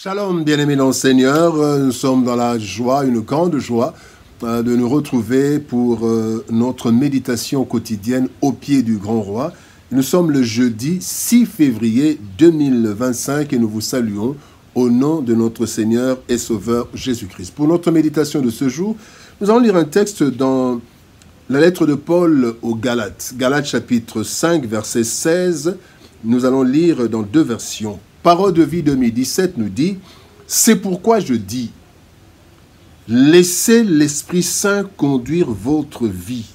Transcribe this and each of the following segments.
Shalom, bien-aimés dans le Seigneur, nous sommes dans la joie, une grande joie de nous retrouver pour notre méditation quotidienne au pied du Grand Roi. Nous sommes le jeudi 6 février 2025 et nous vous saluons au nom de notre Seigneur et Sauveur Jésus-Christ. Pour notre méditation de ce jour, nous allons lire un texte dans la lettre de Paul aux Galates. Galates chapitre 5, verset 16, nous allons lire dans deux versions. Parole de vie 2017 nous dit « C'est pourquoi je dis, laissez l'Esprit Saint conduire votre vie.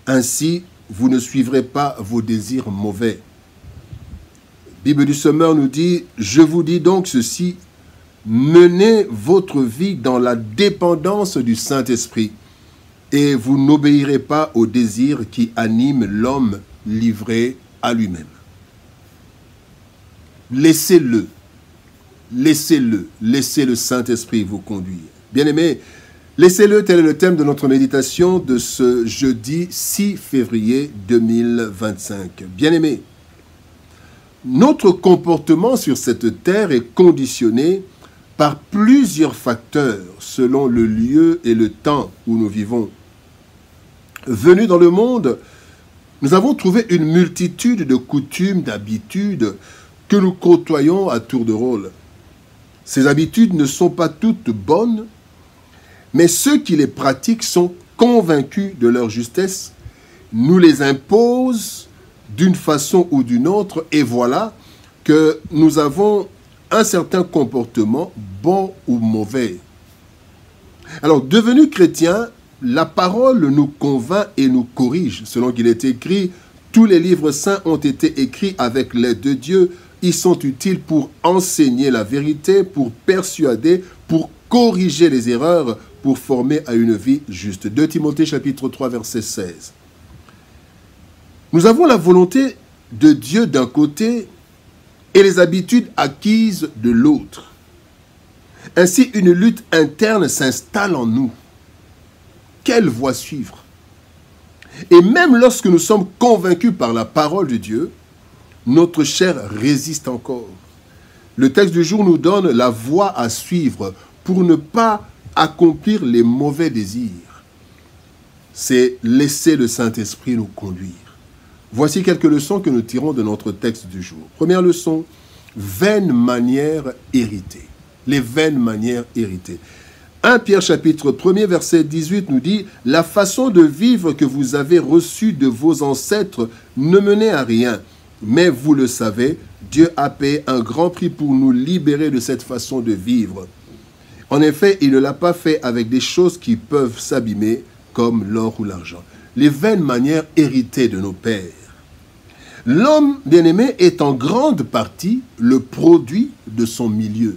Ainsi, vous ne suivrez pas vos désirs mauvais. » Bible du Sommeur nous dit « Je vous dis donc ceci, menez votre vie dans la dépendance du Saint-Esprit, et vous n'obéirez pas aux désirs qui animent l'homme livré à lui-même. » Laissez-le, laissez le Saint-Esprit vous conduire. Bien-aimés, laissez-le, tel est le thème de notre méditation de ce jeudi 6 février 2025. Bien-aimés, notre comportement sur cette terre est conditionné par plusieurs facteurs selon le lieu et le temps où nous vivons. Venus dans le monde, nous avons trouvé une multitude de coutumes, d'habitudes, que nous côtoyons à tour de rôle. Ces habitudes ne sont pas toutes bonnes, mais ceux qui les pratiquent sont convaincus de leur justesse, nous les imposent d'une façon ou d'une autre, et voilà que nous avons un certain comportement, bon ou mauvais. Alors, devenus chrétiens, la parole nous convainc et nous corrige. Selon qu'il est écrit, tous les livres saints ont été écrits avec l'aide de Dieu. Ils sont utiles pour enseigner la vérité, pour persuader, pour corriger les erreurs, pour former à une vie juste. 2 Timothée chapitre 3 verset 16. Nous avons la volonté de Dieu d'un côté et les habitudes acquises de l'autre. Ainsi, une lutte interne s'installe en nous. Quelle voie suivre? Et même lorsque nous sommes convaincus par la parole de Dieu, notre chair résiste encore. Le texte du jour nous donne la voie à suivre pour ne pas accomplir les mauvais désirs. C'est laisser le Saint-Esprit nous conduire. Voici quelques leçons que nous tirons de notre texte du jour. Première leçon, vaines manières héritées. Les vaines manières héritées. 1 Pierre chapitre 1er verset 18 nous dit « La façon de vivre que vous avez reçue de vos ancêtres ne menait à rien. Mais vous le savez, Dieu a payé un grand prix pour nous libérer de cette façon de vivre. En effet, il ne l'a pas fait avec des choses qui peuvent s'abîmer, comme l'or ou l'argent. » Les vaines manières héritées de nos pères. L'homme, bien-aimé, est en grande partie le produit de son milieu.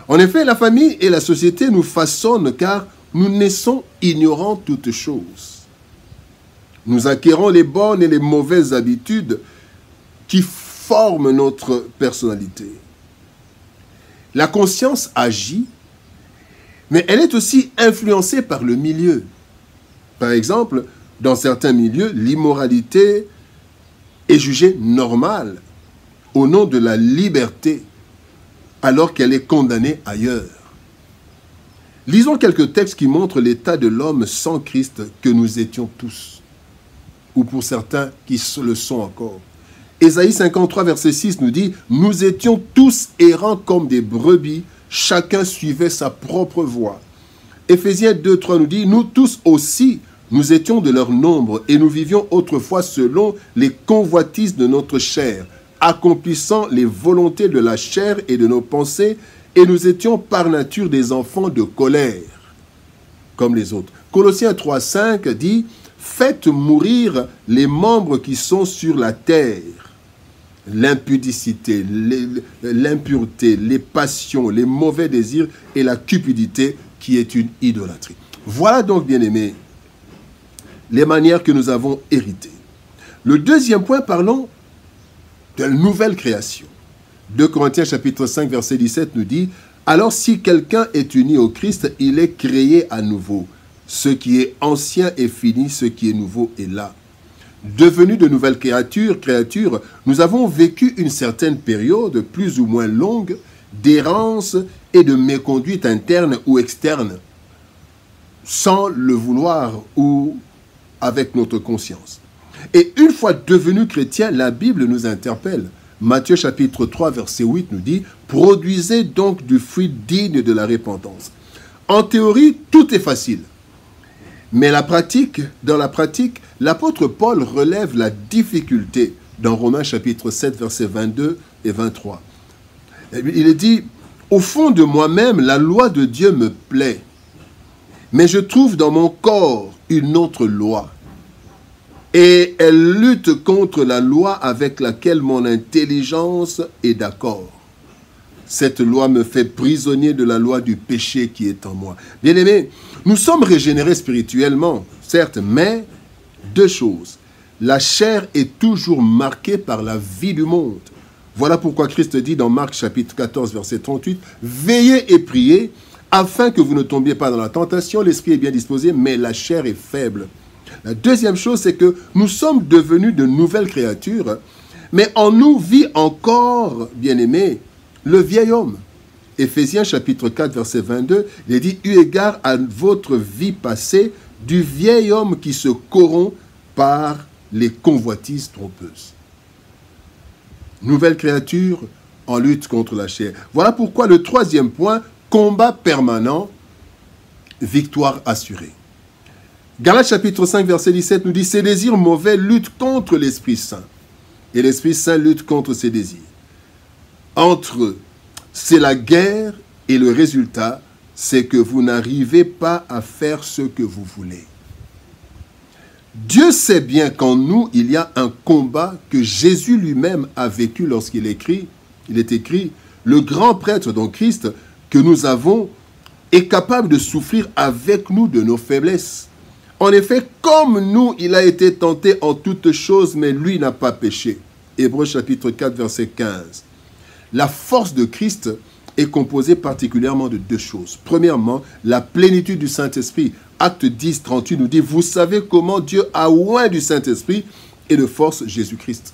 En effet, la famille et la société nous façonnent car nous naissons ignorant toutes choses. Nous acquérons les bonnes et les mauvaises habitudes qui forment notre personnalité. La conscience agit, mais elle est aussi influencée par le milieu. Par exemple, dans certains milieux, l'immoralité est jugée normale au nom de la liberté, alors qu'elle est condamnée ailleurs. Lisons quelques textes qui montrent l'état de l'homme sans Christ que nous étions tous, ou pour certains qui le sont encore. Ésaïe 53, verset 6 nous dit « Nous étions tous errants comme des brebis, chacun suivait sa propre voie. » Éphésiens 2, 3 nous dit « Nous tous aussi, nous étions de leur nombre, et nous vivions autrefois selon les convoitises de notre chair, accomplissant les volontés de la chair et de nos pensées, et nous étions par nature des enfants de colère, comme les autres. » Colossiens 3, 5 dit « Faites mourir les membres qui sont sur la terre, l'impudicité, l'impureté, les passions, les mauvais désirs et la cupidité qui est une idolâtrie. » Voilà donc, bien-aimés, les manières que nous avons héritées. Le deuxième point, parlons de la nouvelle création. 2 Corinthiens chapitre 5, verset 17 nous dit « Alors si quelqu'un est uni au Christ, il est créé à nouveau. Ce qui est ancien est fini, ce qui est nouveau est là. » Devenus de nouvelles créatures, nous avons vécu une certaine période, plus ou moins longue, d'errance et de méconduite interne ou externe, sans le vouloir ou avec notre conscience. Et une fois devenu chrétien, la Bible nous interpelle. Matthieu chapitre 3, verset 8 nous dit « Produisez donc du fruit digne de la repentance ». En théorie, tout est facile. Mais dans la pratique, l'apôtre Paul relève la difficulté dans Romains chapitre 7, versets 22 et 23. Il est dit « Au fond de moi-même, la loi de Dieu me plaît, mais je trouve dans mon corps une autre loi. Et elle lutte contre la loi avec laquelle mon intelligence est d'accord. Cette loi me fait prisonnier de la loi du péché qui est en moi. » Bien-aimés, nous sommes régénérés spirituellement, certes, mais deux choses. La chair est toujours marquée par la vie du monde. Voilà pourquoi Christ dit dans Marc chapitre 14, verset 38, « Veillez et priez, afin que vous ne tombiez pas dans la tentation. L'esprit est bien disposé, mais la chair est faible. » La deuxième chose, c'est que nous sommes devenus de nouvelles créatures, mais en nous vit encore, bien-aimés, le vieil homme. Éphésiens chapitre 4, verset 22, il est dit « Eu égard à votre vie passée, du vieil homme qui se corrompt par les convoitises trompeuses. » Nouvelle créature en lutte contre la chair. Voilà pourquoi le troisième point, combat permanent, victoire assurée. Galates chapitre 5, verset 17 nous dit « Ces désirs mauvais luttent contre l'Esprit Saint, et l'Esprit Saint lutte contre ses désirs. Entre eux, c'est la guerre, et le résultat, c'est que vous n'arrivez pas à faire ce que vous voulez. » Dieu sait bien qu'en nous, il y a un combat que Jésus lui-même a vécu lorsqu'il écrit, le grand prêtre, donc Christ, que nous avons, est capable de souffrir avec nous de nos faiblesses. En effet, comme nous, il a été tenté en toutes choses, mais lui n'a pas péché. Hébreux chapitre 4, verset 15. La force de Christ est composée particulièrement de deux choses. Premièrement, la plénitude du Saint-Esprit. Acte 10, 38 nous dit « Vous savez comment Dieu a oint du Saint-Esprit et de force Jésus-Christ. »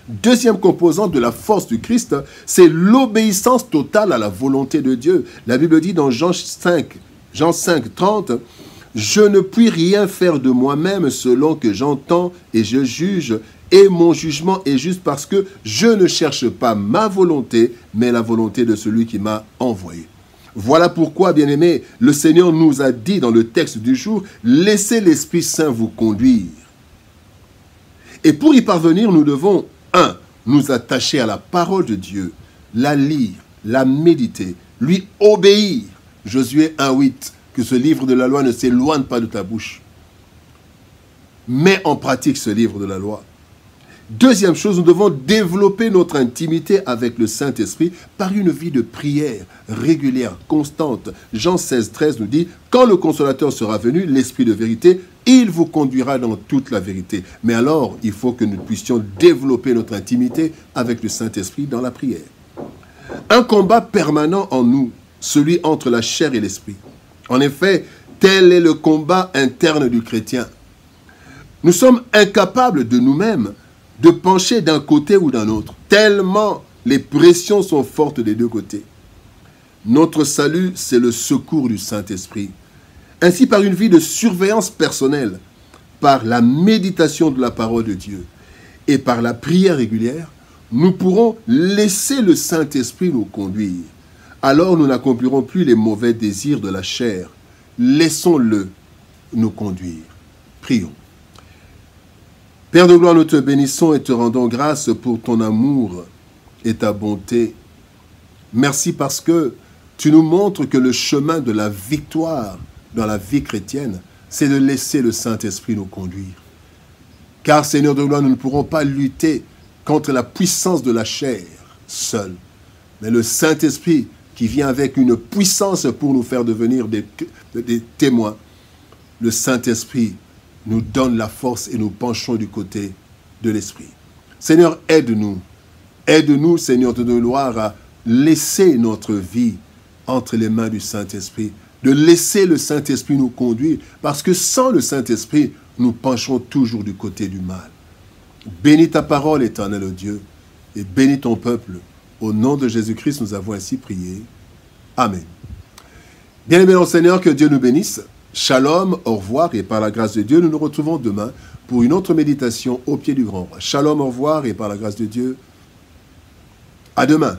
Deuxième composante de la force du Christ, c'est l'obéissance totale à la volonté de Dieu. La Bible dit dans Jean 5, 30, « Je ne puis rien faire de moi-même selon que j'entends et je juge, et mon jugement est juste parce que je ne cherche pas ma volonté, mais la volonté de celui qui m'a envoyé. » Voilà pourquoi, bien-aimés, le Seigneur nous a dit dans le texte du jour, « Laissez l'Esprit Saint vous conduire. » Et pour y parvenir, nous devons, 1. Nous attacher à la parole de Dieu, la lire, la méditer, lui obéir. Josué 1,8, que ce livre de la loi ne s'éloigne pas de ta bouche. Mets en pratique ce livre de la loi. Deuxième chose, nous devons développer notre intimité avec le Saint-Esprit par une vie de prière régulière, constante. Jean 16, 13 nous dit « Quand le Consolateur sera venu, l'Esprit de vérité, il vous conduira dans toute la vérité. » Mais alors, il faut que nous puissions développer notre intimité avec le Saint-Esprit dans la prière. Un combat permanent en nous, celui entre la chair et l'esprit. En effet, tel est le combat interne du chrétien. Nous sommes incapables de nous-mêmes de pencher d'un côté ou d'un autre, tellement les pressions sont fortes des deux côtés. Notre salut, c'est le secours du Saint-Esprit. Ainsi, par une vie de surveillance personnelle, par la méditation de la parole de Dieu et par la prière régulière, nous pourrons laisser le Saint-Esprit nous conduire. Alors nous n'accomplirons plus les mauvais désirs de la chair. Laissons-le nous conduire. Prions. Père de gloire, nous te bénissons et te rendons grâce pour ton amour et ta bonté. Merci parce que tu nous montres que le chemin de la victoire dans la vie chrétienne, c'est de laisser le Saint-Esprit nous conduire. Car, Seigneur de gloire, nous ne pourrons pas lutter contre la puissance de la chair seul. Mais le Saint-Esprit qui vient avec une puissance pour nous faire devenir des témoins. Le Saint-Esprit nous donne la force et nous penchons du côté de l'Esprit. Seigneur, aide-nous. Aide-nous, Seigneur de gloire, à laisser notre vie entre les mains du Saint-Esprit, de laisser le Saint-Esprit nous conduire, parce que sans le Saint-Esprit, nous penchons toujours du côté du mal. Bénis ta parole, éternel Dieu, et bénis ton peuple, Au nom de Jésus-Christ, nous avons ainsi prié. Amen. Bien-aimés dans le Seigneur, que Dieu nous bénisse. Shalom, au revoir, et par la grâce de Dieu, nous nous retrouvons demain pour une autre méditation au pied du grand roi. Shalom, au revoir, et par la grâce de Dieu, à demain.